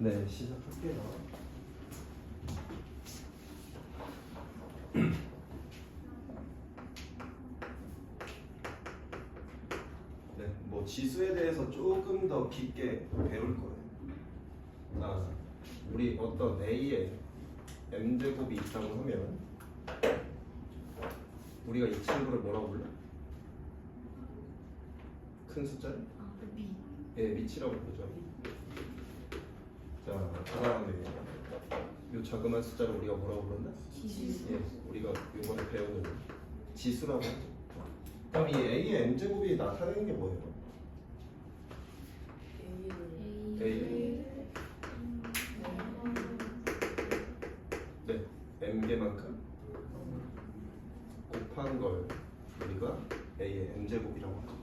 네, 시작할게요. 네, 뭐 지수에 대해서 조금 더 깊게 배울 거예요. 자, 우리 어떤 A에 m제곱이 있다고 하면 우리가 이 친구를 뭐라고 불러? 큰 숫자를? 미. 예, 미치라고 부르죠. 자, 그 다음에 이 자그마한 숫자를 우리가 뭐라고 부른다? 지수. 예, 우리가 이번에 배우는 지수라고 하죠. 그럼 이 A의 m제곱이 나타내는 게 뭐예요? A. 네, m개만큼 곱한 걸 우리가 A의 m제곱이라고 하죠.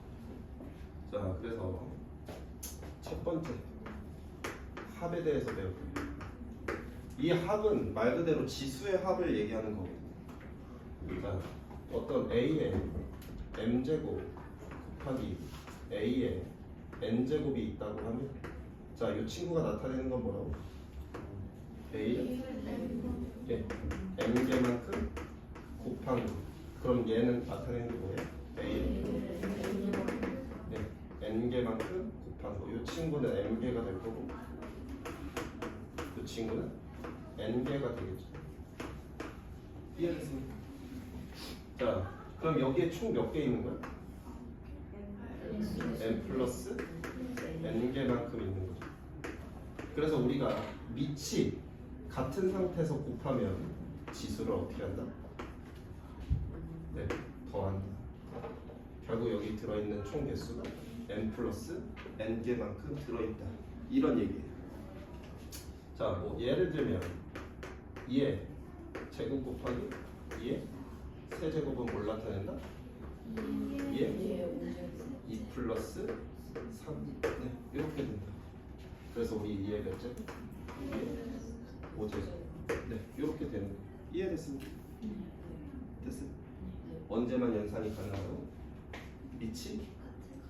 자, 그래서 첫 번째 합에 대해서 배울 거예요. 이 합은 말 그대로 지수의 합을 얘기하는 거거든요. 자, 어떤 A의 m제곱 곱하기 A의 n제곱이 있다고 하면, 자, 이 친구가 나타내는 건 뭐라고? A의 예, m개만큼 곱한 거. 그럼 얘는 나타내는 게 뭐예요? A의 네, n개만큼 곱한 거. 이 친구는 m개가 될 거고, 이 친구는 n개가 되겠죠. 이해됐습니까? 자, 그럼 여기에 총 몇 개 있는 거야? n 플러스 n개만큼 있는 거죠. 그래서 우리가 밑이 같은 상태에서 곱하면 지수를 어떻게 한다? 네, 더한다. 결국 여기 들어있는 총 개수가 n 플러스 n개만큼 들어있다. 이런 얘기예요. 자, 뭐 예를 들면 2의 제곱 곱하기 2의 세제곱은 뭘 나타낸다? 2의 2 플러스 3. 네, 이렇게 된다. 그래서 우리 2의 몇 제곱? 2의 5제곱. 네, 이렇게 되는 거예요. 이해됐습니까? 됐어요? 언제만 연산이 가능하다고? 밑이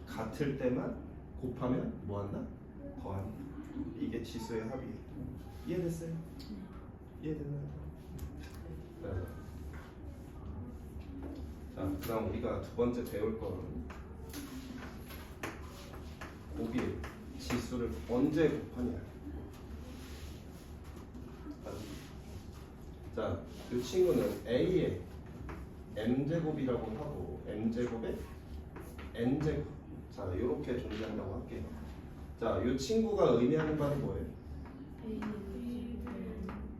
같을 때만 곱하면 뭐한다? 더한다. 이게 지수의 합이에요. 이해됐어요? 이해됐나요? 네. 자, 그다음 우리가 두 번째 배울 거는 곱이에요. 지수를 언제 곱하냐. 자, 이 친구는 A의 m제곱이라고 하고 m제곱의 n제곱. 자, 이렇게 존재한다고 할게요. 자, 이 친구가 의미하는 바는 뭐예요?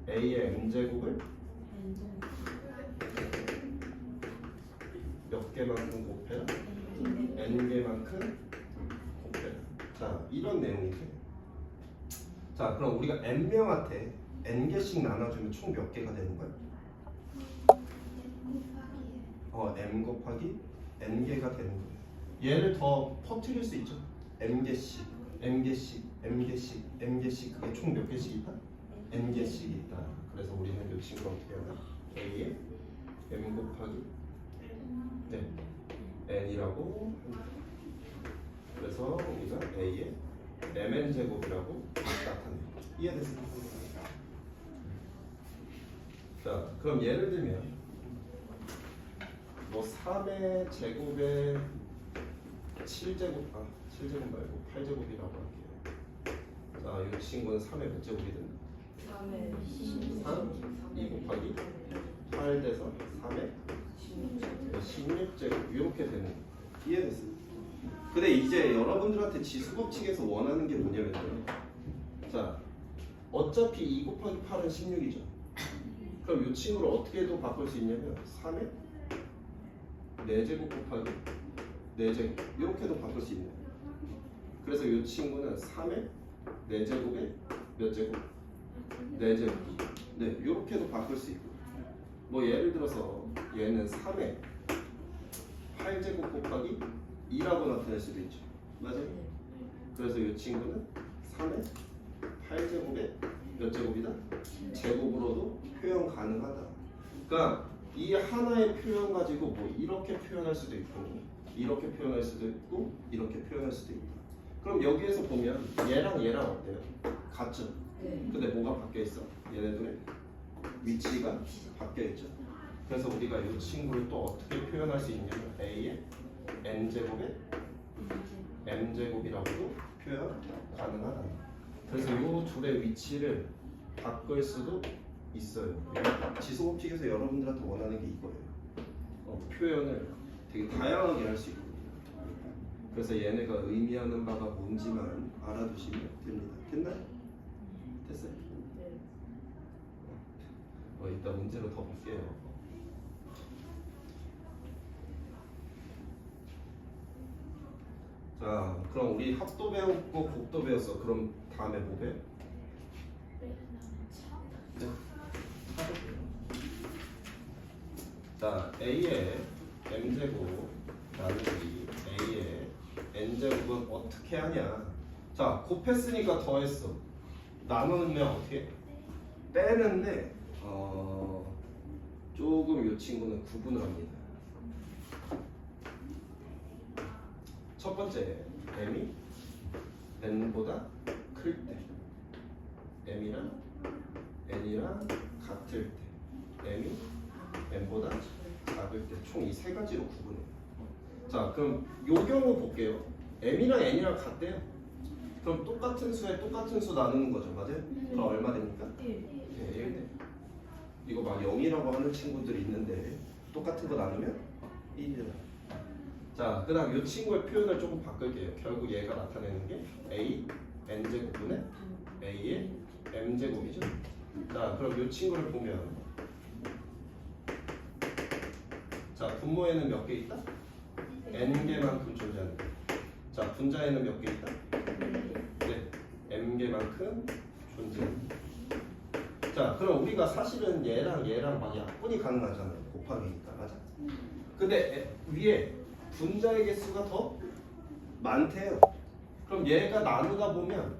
A의 m제곱을 몇 개만큼 곱해라? n개만큼 곱해라. 자, 이런 내용이 돼요. 자, 그럼 우리가 n명한테 n개씩 나눠주면 총 몇 개가 되는 거야? m 곱하기 n개가 되는 거예요. 얘를 더 퍼뜨릴 수 있죠. m개씩, m개씩, m개씩, m개씩. 그게 총 몇 개씩 있다? n개씩 있다. 그래서 우리는 이 친구가 어떻게 하나? a의 m 곱하기 네, n이라고 합니다. 그래서 우리가 a의 mn제곱이라고 나타내요. 이해됐습니까? 자, 그럼 예를 들면 뭐 3의 제곱에 7제곱, 7제곱 말고 8제곱이라고 할게요. 자, 이 친구는 3의 몇 제곱이든 3, 2 곱하기 8 돼서 3의 16제곱 이렇게 되는 거예요. 이해됐습니까? 근데 이제 여러분들한테 지수 법칙에서 원하는 게 뭐냐면요. 자, 어차피 2 곱하기 8은 16이죠. 그럼 이 친구를 어떻게 또 바꿀 수 있냐면 3의 4제곱 곱하기 4제곱 이렇게도 바꿀 수 있네요. 그래서 이 친구는 3의 4제곱에 몇 제곱? 4제곱. 네, 이렇게도 바꿀 수 있고, 뭐 예를 들어서 얘는 3의 8제곱 곱하기 2라고 나타낼 수도 있죠. 맞아요? 그래서 이 친구는 3의 8제곱에 몇 제곱이다? 제곱으로도 표현 가능하다. 그러니까 이 하나의 표현 가지고 뭐 이렇게 표현할 수도 있고, 이렇게 표현할 수도 있고, 이렇게 표현할 수도 있다. 그럼 여기에서 보면 얘랑 얘랑 어때요? 같죠? 네. 근데 뭐가 바뀌어 있어? 얘네들의 위치가 바뀌어 있죠. 그래서 우리가 이 친구를 또 어떻게 표현할 수 있냐면 a의 n제곱의 m제곱이라고도 표현 가능하다. 그래서 이 둘의 위치를 바꿀 수도 있어요. 지수법칙에서 여러분들한테 원하는 게 이거예요. 표현을 되게 다양하게 할 수 있거든요. 그래서 얘네가 의미하는 바가 뭔지만 알아두시면 됩니다. 됐나요? 됐어요? 이따 문제로 더 볼게요. 자, 그럼 우리 합도 배웠고 곱도 배웠어. 그럼 다음에 뭐 배워? 네. 자, a의 m제곱 나누기 a의 n제곱은 어떻게 하냐? 자, 곱했으니까 더했어. 나누면 어떻게? 빼는데 조금 이 친구는 구분을 합니다. 첫 번째, m이 n보다 클 때, m이랑 n이랑 같을 때, m이 n보다 작을 때, 총 이 세 가지로 구분해요. 자, 그럼 요 경우 볼게요. m이랑 n이랑 같대요. 그럼 똑같은 수에 똑같은 수 나누는 거죠, 맞아요? 그럼 얼마 됩니까? 1. 이거 막 0이라고 하는 친구들이 있는데 똑같은 거 나누면 1이에요. 자, 그 다음 이 친구의 표현을 조금 바꿀게요. 결국 얘가 나타내는 게 a n제곱분의 a의 m제곱이죠. 자, 그럼 이 친구를 보면 자, 분모에는 몇 개 있다? n개만큼 존재한다. 자, 분자에는 몇 개 있다? 네, m개만큼 존재한다. 자, 그럼 우리가 사실은 얘랑 막 약분이 가능하잖아요. 곱하기니까, 맞아? 근데 위에 분자의 개수가 더 많대요. 그럼 얘가 나누다 보면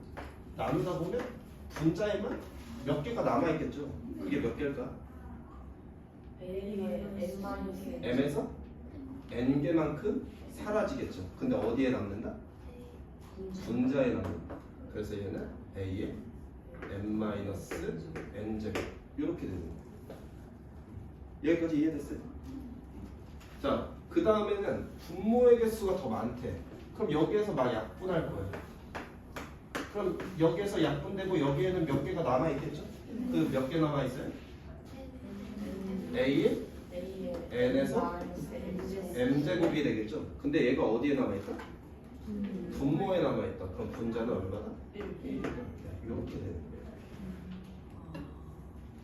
분자에만 몇 개가 남아 있겠죠. 그게 몇 개일까? m에서 n개만큼 사라지겠죠. 근데 어디에 남는다? 분자에 남는다. 그래서 얘는 a의 n-n제곱 이렇게 되는 거예요. 여기까지 이해됐어요? 자, 그 다음에는 분모의 개수가 더 많대. 그럼 여기에서 막 약분할 거예요. 그럼 여기에서 약분되고 여기에는 몇 개가 남아있겠죠? 그 몇 개 남아있어요? a의 n에서 m제곱이 되겠죠? 근데 얘가 어디에 남아있다? 분모에 남아있다. 그럼 분자는 얼마다? 1. 이렇게 되는 거예요.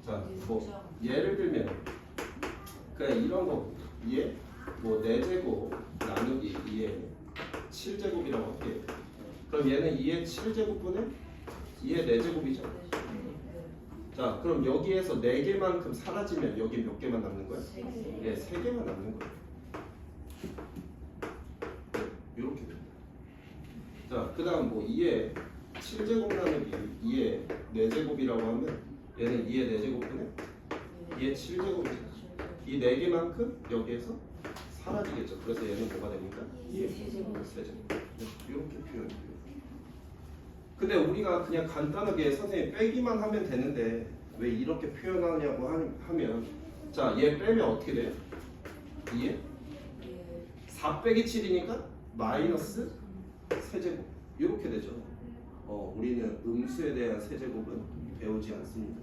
자, 뭐 예를 들면 그냥 이런 거 이해? 뭐 4제곱 나누기 2의 7제곱이라고 할게요. 그럼 얘는 2의 7제곱분의 2의 4제곱이죠. 자, 그럼 여기에서 4개만큼 사라지면 여기 몇 개만 남는 거야? 3개만 남는 거야. 이렇게 됩니다. 자, 그 다음 뭐 2의 7제곱 나누기 2의 4제곱이라고 하면 얘는 2의 4제곱분의 2의 7제곱이죠. 이 4개만큼 여기에서 사라지겠죠. 그래서 얘는 뭐가 됩니까? 2의 세제곱. 이렇게 표현해요. 근데 우리가 그냥 간단하게 선생님 빼기만 하면 되는데 왜 이렇게 표현하냐고 하면 자, 얘 빼면 어떻게 돼요? 2에 4 빼기 7이니까 마이너스 세제곱 이렇게 되죠. 우리는 음수에 대한 세제곱은 배우지 않습니다.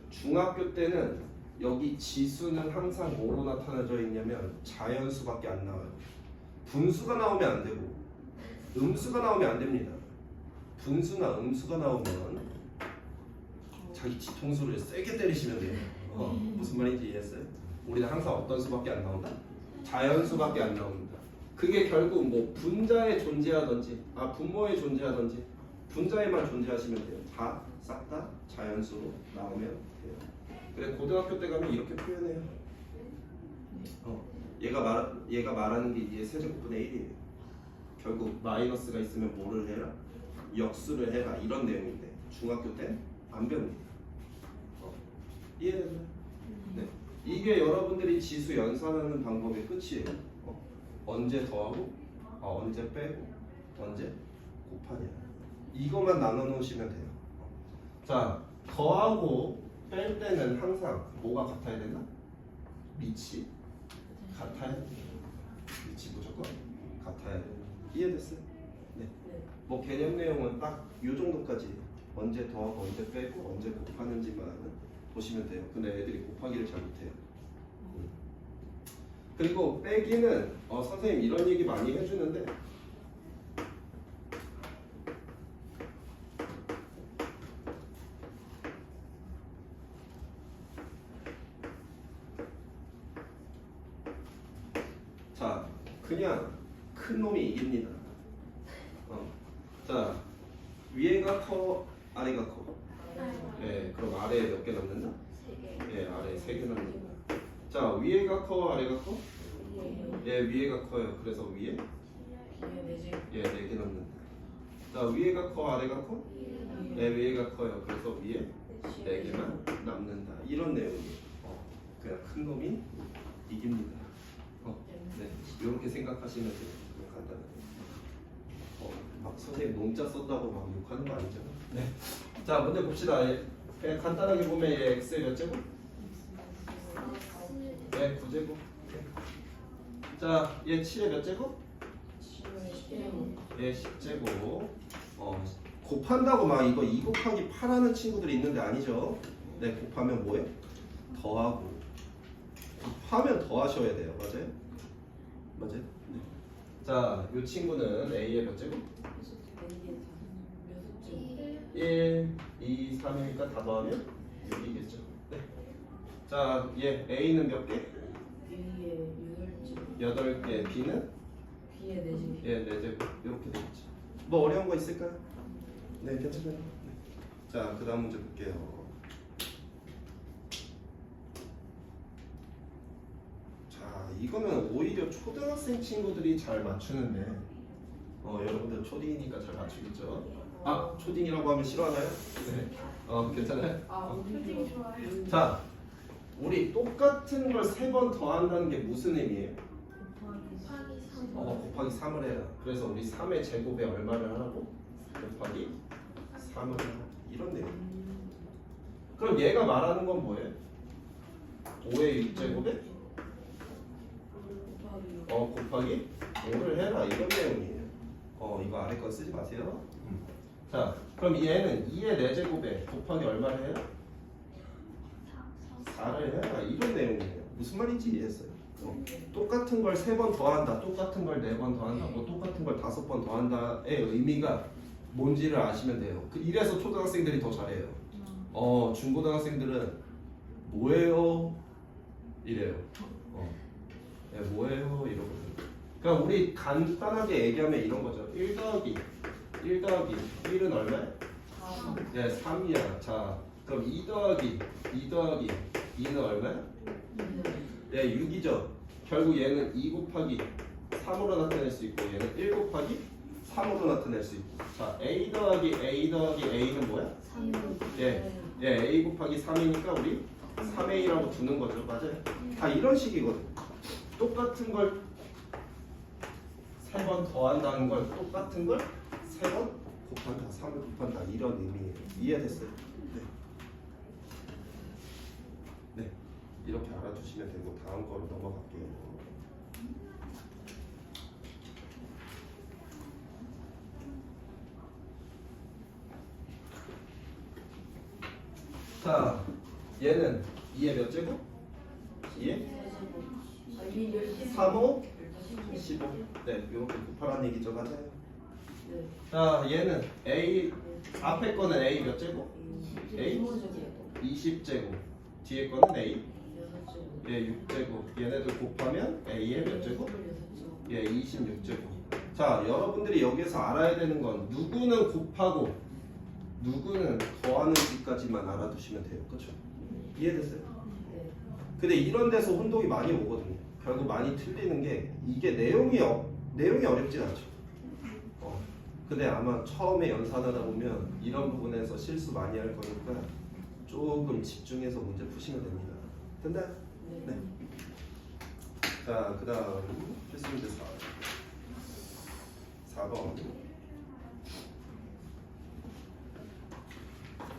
중학교 때는 여기 지수는 항상 뭐로 나타나져 있냐면 자연수밖에 안 나와요. 분수가 나오면 안 되고 음수가 나오면 안 됩니다. 분수나 음수가 나오면 자기 뒤통수를 세게 때리시면 돼요. 무슨 말인지 이해했어요? 우리는 항상 어떤 수밖에 안 나온다? 자연수밖에 안 나옵니다. 그게 결국 뭐 분자에 존재하든지 분모에 존재하든지 분자에만 존재하시면 돼요. 다 싹 다 자연수로 나오면 돼요. 그래 고등학교 때 가면 이렇게 표현해요. 얘가 말하는 게 이제 세제곱분의 1이에요. 결국 마이너스가 있으면 뭐를 해라? 역수를 해라 이런 내용인데 중학교 때 안 배웁니다. 이해되나요? 네. 이게 여러분들이 지수 연산하는 방법의 끝이에요. 언제 더하고 언제 빼고 언제 곱하냐 이것만 나눠 놓으시면 돼요. 자, 더하고 뺄 때는 항상 뭐가 같아야 되나? 밑이 같아야 돼. 밑이 무조건 같아야 돼. 이해됐어요? 네. 뭐 개념 내용은 딱 이 정도까지 언제 더하고 언제 빼고 언제 곱하는지만 보시면 돼요. 근데 애들이 곱하기를 잘 못해요. 그리고 빼기는 선생님 이런 얘기 많이 해주는데 자, 그냥 큰 놈이 이깁니다. 자, 위에가 커, 아래가 커. 네, 그럼 아래에 몇 개 남는다? 3개. 예, 아래에 3개 남는다. 자, 위에가 커, 아래가 커? 예, 위에가 커요. 그래서 위에? 예, 4개 남는다. 자, 위에가 커, 아래가 커? 예, 위에가 커요. 그래서 위에 4개만 남는다. 이런 내용이에요. 그냥 큰 놈이 이깁니다. 네, 이렇게 생각하시면 돼요. 간단하게. 막 선생님 농자 썼다고 막 욕하는 거 아니죠? 네. 자, 문제 봅시다. 그냥 간단하게 보면 얘 x의 몇 제곱? 네, 9제곱. 자, 얘 7의 몇 제곱? 예, 10제곱. 곱한다고 막 이거 2 곱하기 8 하는 친구들이 있는데 아니죠? 네, 곱하면 뭐예요? 더하고. 곱하면 더하셔야 돼요. 맞아요? 맞아요? 네. 자, 이 친구는 A의 몇 제곱? 1, 2, 3이니까 다 더하면 6이겠죠. 네. 자, 얘 A는 몇 개? 8개. B는? 예, 4제곱. 이렇게 되겠죠. 뭐 어려운 거 있을까요? 네, 괜찮아요. 네. 자, 그 다음 문제 볼게요. 자, 이거는 오히려 초등학생 친구들이 잘 맞추는데 여러분들 초딩이니까 잘 맞추겠죠? 아, 초딩이라고 하면 싫어하나요? 네. 괜찮아요? 초딩 좋아요. 자, 우리 똑같은 걸 3번 더한다는 게 무슨 의미예요? 곱하기 3을 해라. 그래서 우리 3의 제곱에 얼마를 하라고? 곱하기 3을 하라. 이런 내용. 그럼 얘가 말하는 건 뭐예요? 5의 6제곱에 곱하기 5를 해라. 이런 내용이에요. 이거 아래 거 쓰지 마세요. 자, 그럼 얘는 2의 4제곱에 곱하기 얼마를 해요? 4를 해라. 이런 내용이에요. 무슨 말인지 이해했어요? 똑같은 걸 3번 더한다, 똑같은 걸 4번 더한다, 뭐 똑같은 걸 5번 더한다의 의미가 뭔지를 아시면 돼요. 이래서 초등학생들이 더 잘해요. 중고등학생들은 뭐예요? 이래요. 네, 뭐예요? 이러거든요. 그러니까 우리 간단하게 얘기하면 이런 거죠. 1 더하기 1은 얼마야? 3. 네, 3이야. 자, 그럼 2 더하기 2는 얼마야? 네, 6이죠. 결국 얘는 2 곱하기 3으로 나타낼 수 있고 얘는 1 곱하기 3으로 나타낼 수 있고. 자, A 더하기 A는 뭐야? 3. 예, A 곱하기 3이니까 우리 3A라고 두는 거죠. 맞아요? 다 이런 식이거든. 똑같은 걸 3번 더한다는 걸 똑같은 걸 3번 곱한다, 3을 곱한다 이런 의미예요. 이해됐어요? 네. 네. 이렇게 알아두시면 되고 다음 거로 넘어갈게요. 자, 얘는 2의 몇 제곱? 2의 3, 5, 15. 네, 이렇게 곱하라는 얘기죠. 맞아요. 자, 얘는 A 앞에 거는 A 몇 제곱? A 20제곱. 뒤에 거는 A 예, 6제곱. 얘네들 곱하면 A의 몇 제곱? 예, 26제곱. 자, 여러분들이 여기서 알아야 되는 건 누구는 곱하고 누구는 더하는지까지만 알아두시면 돼요. 그렇죠? 이해됐어요? 근데 이런 데서 혼동이 많이 오거든요. 결국 많이 틀리는 게 이게 내용이 어렵진 않죠. 근데 아마 처음에 연산하다 보면 이런 부분에서 실수 많이 할 거니까 조금 집중해서 문제 푸시면 됩니다. 된다? 네. 자, 그 다음 필수 문제 4번.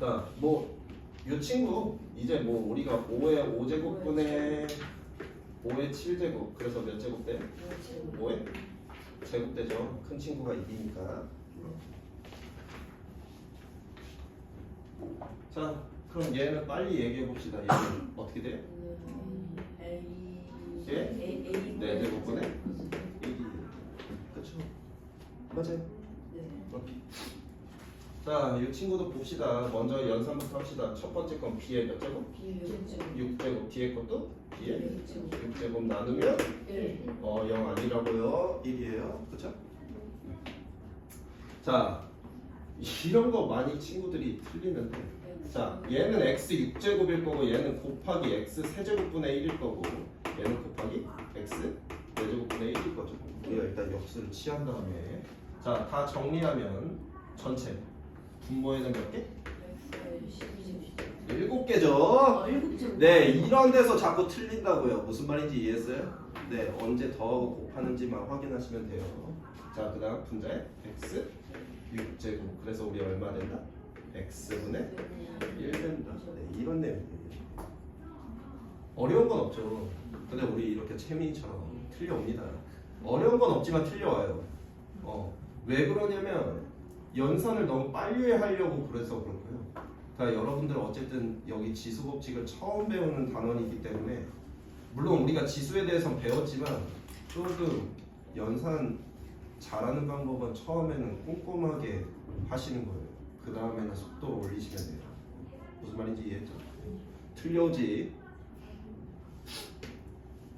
자, 뭐 이 친구 이제 뭐 우리가 5의 5제곱분의 5의 7제곱 그래서 몇 제곱돼? 5의 제곱되죠. 큰 친구가 2니까. 자, 그럼 얘는 빨리 얘기해 봅시다. 얘는 어떻게 돼? 예? 4제곱분의 1이. 그렇죠? 맞아요. 오케이. 자, 이 친구도 봅시다. 먼저 연산부터 합시다. 첫 번째 건 b의 몇 제곱? 6제곱. 뒤에 것도 b의 6제곱 나누면 0 아니라고요. 1이에요. 그쵸? 자, 이런 거 많이 친구들이 틀리는데 자, 얘는 x 6제곱일 거고 얘는 곱하기 x 세제곱분의 1일 거고 얘는 곱하기 x 4제곱분의 1일 거죠. 우리가 일단 역수를 취한 다음에 자, 다 정리하면 전체 분모에는 몇 개? 7개죠. 네, 이런 데서 자꾸 틀린다고요. 무슨 말인지 이해했어요? 네, 언제 더하고 곱하는지만 확인하시면 돼요. 자, 그 다음 분자에 x 6제곱. 그래서 우리 얼마 된다? x분의 1 된다. 네, 이런 내용이에요. 어려운 건 없죠. 근데 우리 이렇게 채민이처럼 틀려옵니다. 어려운 건 없지만 틀려와요. 왜 그러냐면 연산을 너무 빨리 하려고 그래서 그렇고요. 그러니까 여러분들 어쨌든 여기 지수 법칙을 처음 배우는 단원이기 때문에 물론 우리가 지수에 대해서는 배웠지만 조금 연산 잘하는 방법은 처음에는 꼼꼼하게 하시는 거예요. 그 다음에는 속도를 올리시면 돼요. 무슨 말인지 이해했죠? 틀려오지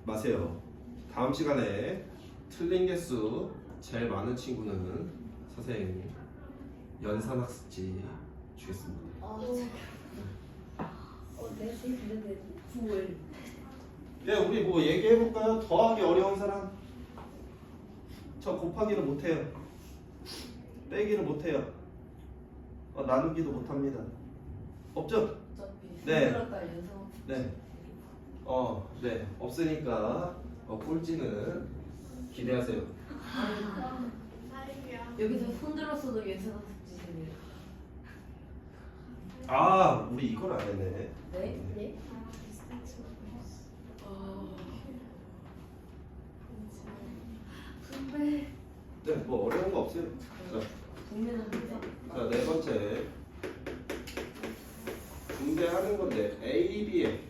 마세요. 다음 시간에 틀린 개수 제일 많은 친구는 선생님이 연산학습지 주겠습니다. 예, 우리 뭐 얘기해볼까요? 더하기 어려운 사람? 저 곱하기는 못해요. 빼기는 못해요. 나누기도 못합니다. 없죠? 네. 네. 네. 없으니까 꼴찌는 기대하세요. 여기서 손들었어도 연산학습지 생겨요. 아, 우리 이걸 안 했네. 네? 분배. 네, 뭐 어려운 거 없어요. 분배는 분배. 자, 네 번째 분배하는 건데 A, B에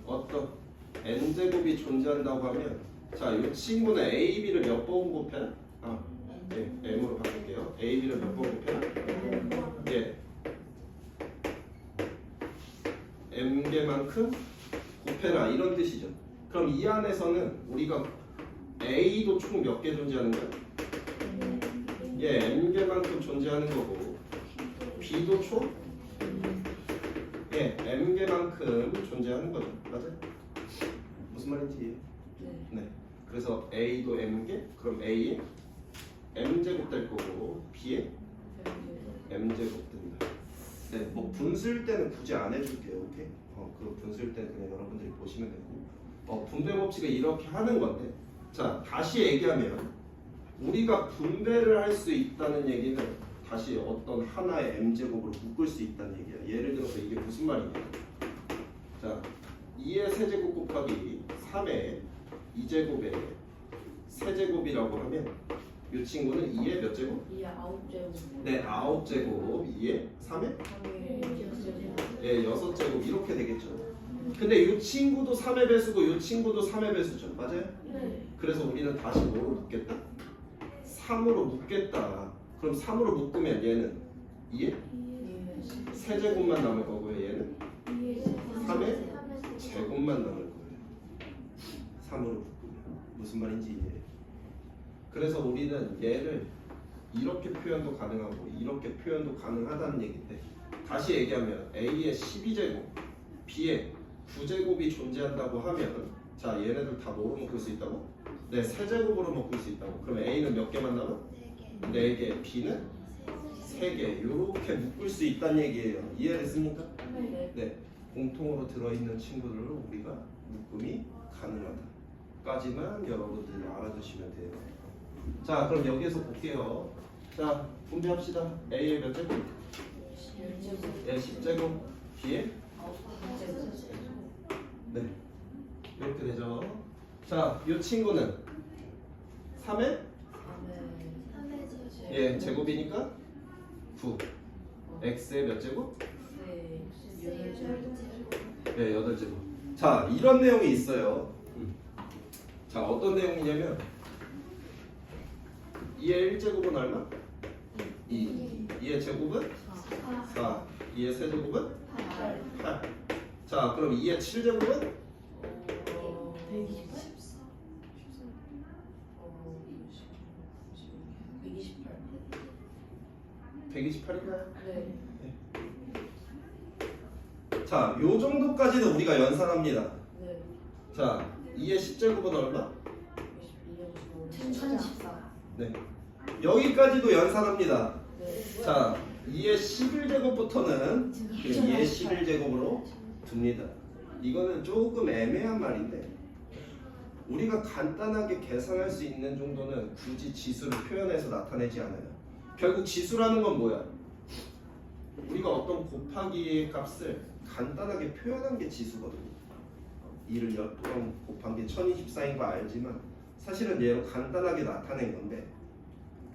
어떤 n제곱이 존재한다고 하면 자, 이 친구는 A, B를 몇 번 곱해? 네, M으로 바꿀게요. A, B를 몇 번 곱해? 예. M개만큼 곱해라 이런 뜻이죠. 그럼 이 안에서는 우리가 A도 총 몇 개 존재하는 거야? 예, M개만큼 존재하는 거고 B도 총 예, M개만큼 존재하는 거죠. 맞아요? 무슨 말인지 네. 그래서 A도 M개, 그럼 A에 M제곱 될 거고 B에 M제곱 된다. 네, 뭐 분수일 때는 굳이 안 해줄게요. 오케이? 그 분수일 때는 그냥 여러분들이 보시면 되고 분배 법칙을 이렇게 하는 건데 자, 다시 얘기하면 우리가 분배를 할 수 있다는 얘기는 다시 어떤 하나의 M제곱으로 묶을 수 있다는 얘기야. 예를 들어서 이게 무슨 말이냐. 자, 2의 세제곱 곱하기 3의 2제곱의 세제곱이라고 하면 이 친구는 2의 몇 제곱? 2의 9제곱. 네, 9제곱. 2의 3의? 네, 6제곱 이렇게 되겠죠. 근데 이 친구도 3의 배수고 이 친구도 3의 배수죠. 맞아요? 네. 그래서 우리는 다시 뭐로 묶겠다? 3으로 묶겠다. 그럼 3으로 묶으면 얘는 2의 세제곱만 남을 거고요. 얘는 3의 제곱만 남을 거예요. 3으로 묶으면 무슨 말인지 이해해. 그래서 우리는 얘를 이렇게 표현도 가능하고 이렇게 표현도 가능하다는 얘기인데 다시 얘기하면 A의 12제곱, B의 9제곱이 존재한다고 하면 자, 얘네들 다 뭐로 묶을 수 있다고? 네, 세제곱으로 묶을 수 있다고. 그럼 A는 몇 개만 남아? 4개, B는 3개 이렇게 묶을 수 있다는 얘기예요. 이해됐습니까? 네, 공통으로 들어있는 친구들을 우리가 묶음이 가능하다 까지만 여러분들이 알아두시면 돼요. 자, 그럼 여기에서 볼게요. 자, 분배합시다. A의 몇 제곱? 예, 10제곱 B에 네 이렇게 되죠. 자, 이 친구는 3의 예 제곱이니까 9 X의 몇 제곱? 네 8제곱. 자, 이런 내용이 있어요. 자, 어떤 내용이냐면 2의 1제곱은 얼마? 2 2의 제곱은 4 2의 세제곱은 8. 자, 그럼 2의 7제곱은 128인가요? 자, 요 정도까지는 우리가 연산합니다. 자, 2의 10제곱은 얼마? 1014. 네. 여기까지도 연산합니다. 자, 2의 11제곱부터는 2의 11제곱으로 둡니다. 이거는 조금 애매한 말인데 우리가 간단하게 계산할 수 있는 정도는 굳이 지수를 표현해서 나타내지 않아요. 결국 지수라는 건 뭐야? 우리가 어떤 곱하기의 값을 간단하게 표현한 게 지수거든요. 2를 몇 번 곱한 게 1024인 거 알지만 사실은 얘로 간단하게 나타낸 건데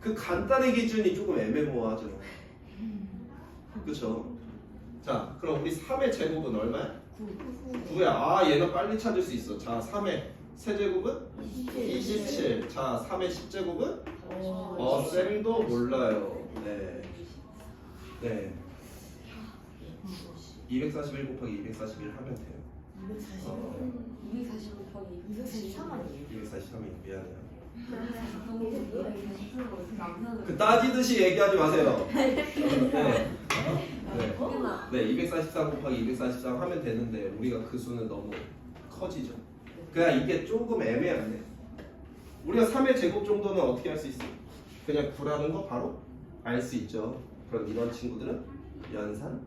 그 간단의 기준이 조금 애매모호하죠. 그쵸? 자, 그럼 우리 3의 제곱은 얼마야? 9야. 아, 얘는 빨리 찾을 수 있어. 자, 3의 세제곱은 27. 자, 3의 10제곱은 쌤도 몰라요. 네. 네. 241 곱하기 241 하면 돼요. 240 곱하기 243이 미안해요. 243. 그 따지듯이 얘기하지 마세요. 네. 거기나. 네, 243 곱하기 243 하면 되는데 우리가 그 수는 너무 커지죠. 그냥 이게 조금 애매하네. 우리가 3의 제곱 정도는 어떻게 할 수 있어? 그냥 9라는 거 바로 알 수 있죠. 그럼 이런 친구들은 연산한다.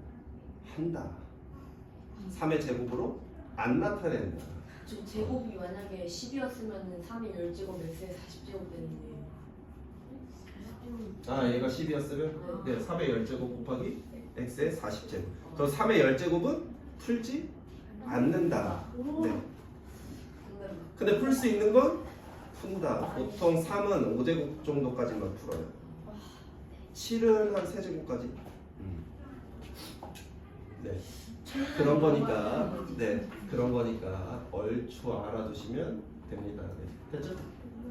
3의 제곱으로 안 나타낸다. 저 제곱이 만약에 10이었으면 3의 10제곱 x의 40제곱 되는데. 아, 얘가 10이었으면 네, 3의 10제곱 곱하기 x의 40제곱. 그럼 3의 10제곱은 풀지 않는다. 네. 근데 풀 수 있는 건 푼다. 보통 3은 5제곱 정도까지만 풀어요. 7은 한 3제곱까지. 네. 그런 거니까, 네, 그런 거니까 얼추 알아두시면 됩니다. 네. 됐죠?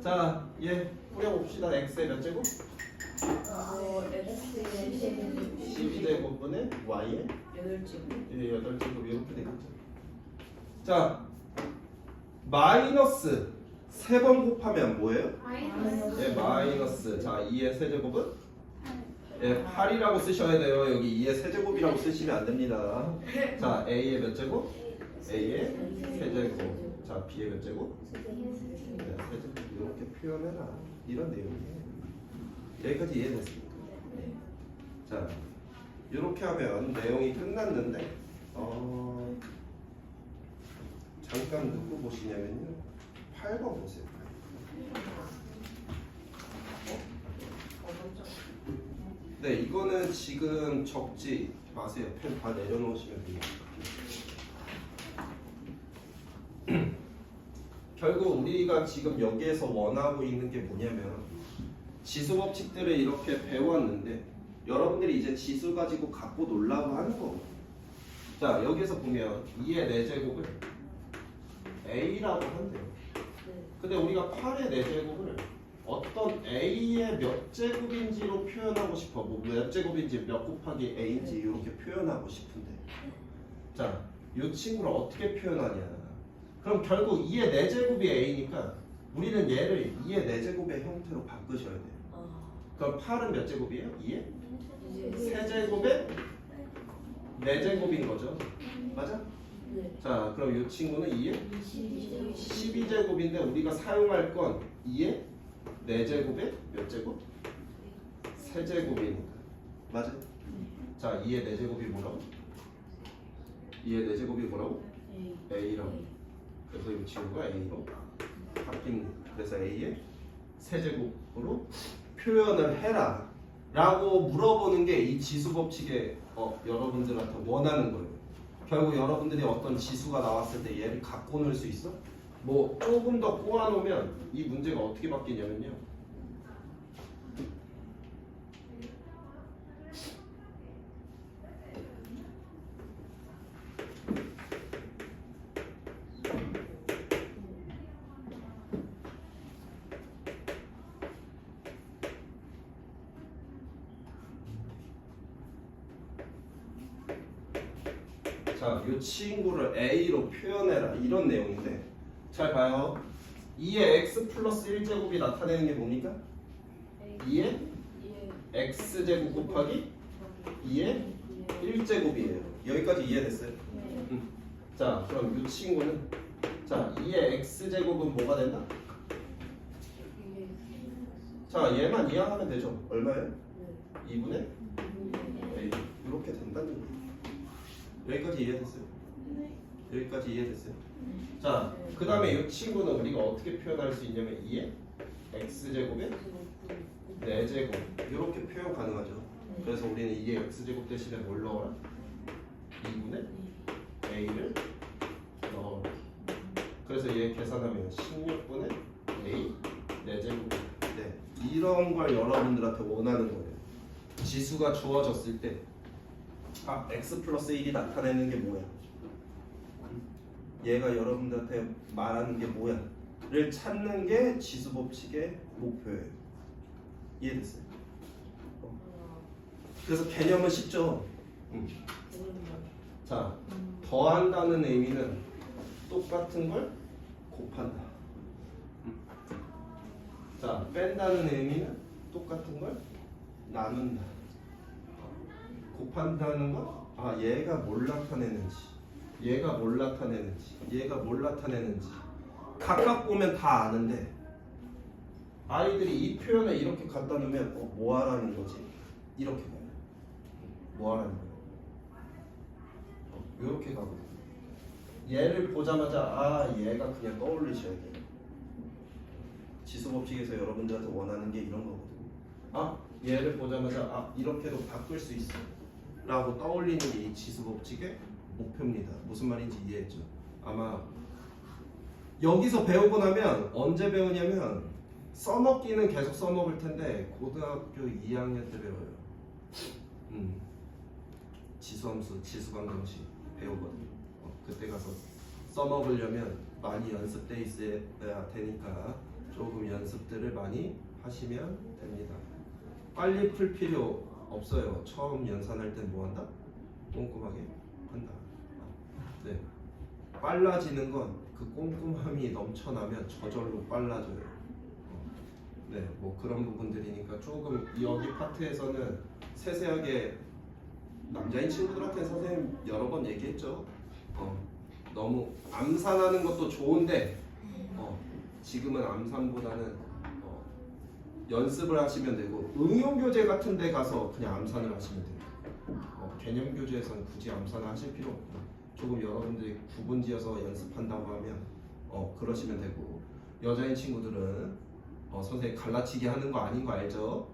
자, 얘 뿌려봅시다. x의 몇 제곱? x의 12제곱분의 y의 8제곱. 8제곱 이렇게 되겠죠. 자, 마이너스 3번 곱하면 뭐예요? 예, 마이너스. 자, 2의 세제곱은? 예, 8이라고 쓰셔야 돼요. 여기 2의 세제곱이라고 쓰시면 안 됩니다. 자, a의 몇 제곱? a의 세제곱. 자, b의 몇 제곱? 네, 세제곱. 이렇게 표현해라. 이런 내용이에요. 여기까지 이해됐습니까? 자, 이렇게 하면 내용이 끝났는데 잠깐 누구 보시냐면요. 8번 보세요. 네, 이거는 지금 적지 마세요. 펜 다 내려놓으시면 됩니다. 결국 우리가 지금 여기에서 원하고 있는 게 뭐냐면 지수 법칙들을 이렇게 배웠는데 여러분들이 이제 지수 가지고 갖고 놀라고 하는 거고. 자, 여기에서 보면 2의 4제곱을 A라고 한대요. 근데 우리가 8의 4제곱을 어떤 A의 몇 제곱인지로 표현하고 싶어. 뭐 몇 제곱인지 몇 곱하기 A인지 이렇게 표현하고 싶은데. 자, 이 친구를 어떻게 표현하냐. 그럼 결국 2의 4제곱이 A니까 우리는 얘를 2의 4제곱의 형태로 바꾸셔야 돼요. 그럼 8은 몇 제곱이에요? 2의? 세제곱의 4제곱인 거죠. 맞아? 네. 자, 그럼 이 친구는 2의 12제곱인데 우리가 사용할 건 2의 4제곱의 몇 제곱? 세제곱이니까. 맞아? 자, 2의 4제곱이 뭐라고? 2의 4제곱이 뭐라고? A라고. 그래서 이 친구가 A로 바뀝니다. 그래서 A의 세제곱으로 표현을 해라 라고 물어보는 게 이 지수 법칙의 여러분들한테 원하는 거예요. 결국 여러분들이 어떤 지수가 나왔을 때 얘를 갖고 놀 수 있어? 뭐 조금 더 꼬아놓으면 이 문제가 어떻게 바뀌냐면요. 자, 이 친구를 A로 표현해라 이런 내용인데 잘 봐요. 2의 x 플러스 1제곱이 나타내는 게 뭡니까? 2의 x제곱 곱하기 2의 1제곱이에요. 여기까지 이해됐어요? 자, 그럼 이 친구는 자 2의 x제곱은 뭐가 된다? 자, 얘만 이해하면 되죠. 얼마예요? 2분의 A. 이렇게 된다는 거예요. 여기까지 이해됐어요? 여기까지 이해됐어요? 자, 그 다음에 이 친구는 우리가 어떻게 표현할 수 있냐면 2의 x제곱에 4제곱 이렇게 표현 가능하죠. 그래서 우리는 2의 x제곱 대신에 뭘 넣어라? 2분의 a를 넣어라. 그래서 얘 계산하면 16분의 a 4제곱. 네, 이런 걸 여러분들한테 원하는 거예요. 지수가 주어졌을 때 x 플러스 1이 나타내는 게 뭐야? 얘가 여러분들한테 말하는 게 뭐야? 를 찾는 게 지수 법칙의 목표예요. 이해됐어요? 그래서 개념은 쉽죠? 자, 더한다는 의미는 똑같은 걸 곱한다. 자, 뺀다는 의미는 똑같은 걸 나눈다. 곱한다는 건 얘가 뭘 나타내는지, 얘가 뭘 나타내는지, 얘가 뭘 나타내는지 각각 보면 다 아는데 아이들이 이 표현을 이렇게 갖다 놓으면 뭐 하라는 거지? 이렇게 가요. 뭐 하라는 거예요? 이렇게 가거든요. 얘를 보자마자 얘가 그냥 떠올리셔야 돼요. 지수 법칙에서 여러분들한테 원하는 게 이런 거거든요. 얘를 보자마자 이렇게도 바꿀 수 있어 라고 떠올리는 게 이 지수 법칙의 목표입니다. 무슨 말인지 이해했죠? 아마 여기서 배우고 나면 언제 배우냐면 써먹기는 계속 써먹을 텐데 고등학교 2학년 때 배워요. 지수함수, 지수방정식 배우거든요. 그때 가서 써먹으려면 많이 연습돼 있어야 되니까 조금 연습들을 많이 하시면 됩니다. 빨리 풀 필요 없어요. 처음 연산할 땐 뭐 한다? 꼼꼼하게 한다. 네. 빨라지는 건 그 꼼꼼함이 넘쳐나면 저절로 빨라져요. 네, 뭐 그런 부분들이니까 조금 여기 파트에서는 세세하게 남자인 친구들한테 선생님 여러 번 얘기했죠. 너무 암산하는 것도 좋은데 지금은 암산보다는 연습을 하시면 되고 응용교재 같은 데 가서 그냥 암산을 하시면 돼요. 개념교재에서는 굳이 암산을 하실 필요 없고 조금 여러분들이 구분지어서 연습한다고 하면 그러시면 되고 여자인 친구들은 선생님 갈라치기 하는 거 아닌 거 알죠?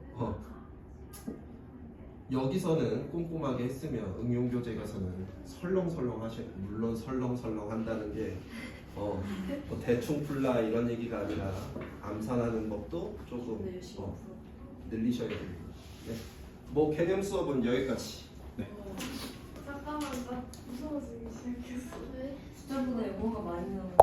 여기서는 꼼꼼하게 했으면 응용교재 가서는 설렁설렁 물론 설렁설렁 한다는 게 뭐 대충 풀라 이런 얘기가 아니라 암산하는 법도 조금 늘리셔야 됩니다. 네. 뭐 개념 수업은 여기까지. 네. 잠깐만 나 무서워지기 시작했어. 숫자보다 영어가 많이 나오는